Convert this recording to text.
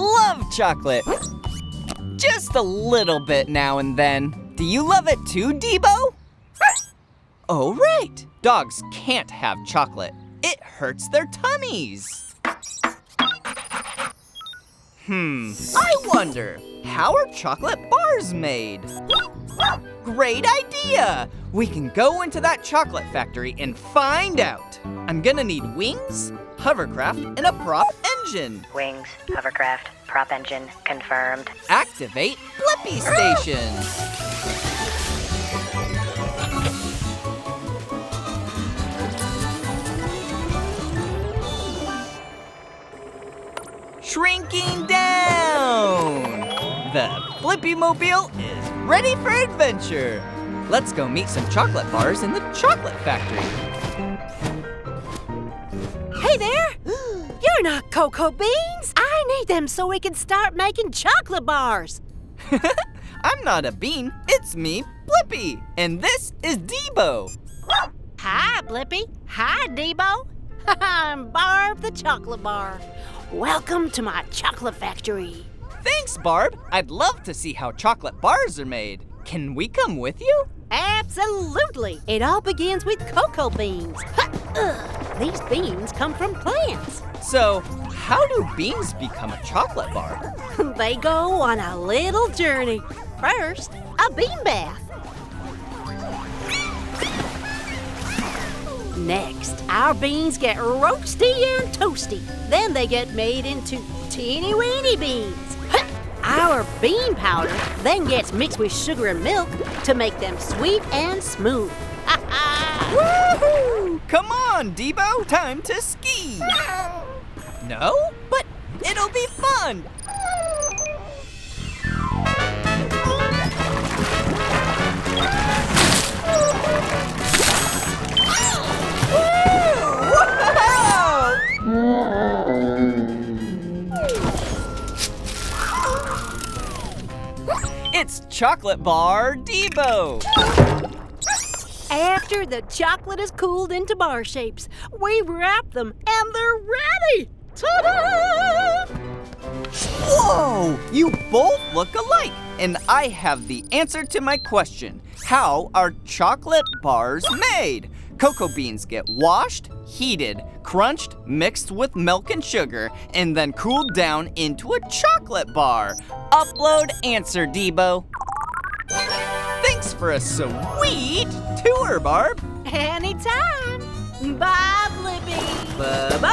love chocolate. Just a little bit now and then. Do you love it too, D.BO? Oh, right. Dogs can't have chocolate. It hurts their tummies. I wonder, how are chocolate bars made? Great idea! We can go into that chocolate factory and find out. I'm gonna need wings, hovercraft, and a prop engine. Wings, hovercraft, prop engine, confirmed. Activate Blippi Station. Shrinking down! The Blippi Mobile is ready for adventure. Let's go meet some chocolate bars in the chocolate factory. Hey there! You're not Cocoa Beans! I need them so we can start making chocolate bars. I'm not a bean, it's me, Blippi, and this is D.BO. Hi, Blippi. Hi, D.BO. I'm Barb the Chocolate Bar. Welcome to my chocolate factory. Thanks, Barb. I'd love to see how chocolate bars are made. Can we come with you? Absolutely. It all begins with cocoa beans. These beans come from plants. So, how do beans become a chocolate bar? They go on a little journey. First, a bean bath. Next, our beans get roasty and toasty. Then they get made into teeny-weeny beans. Our bean powder then gets mixed with sugar and milk to make them sweet and smooth. Woohoo! Come on, D.BO, time to ski. No? But it'll be fun. It's chocolate bar D.BO. After the chocolate is cooled into bar shapes, we wrap them and they're ready. Ta-da! Whoa! You both look alike, and I have the answer to my question. How are chocolate bars made? Cocoa beans get washed, heated, crunched, mixed with milk and sugar, and then cooled down into a chocolate bar. Upload answer, D.BO. Thanks for a sweet tour, Barb. Anytime. Bye, Blippi. Bye-bye.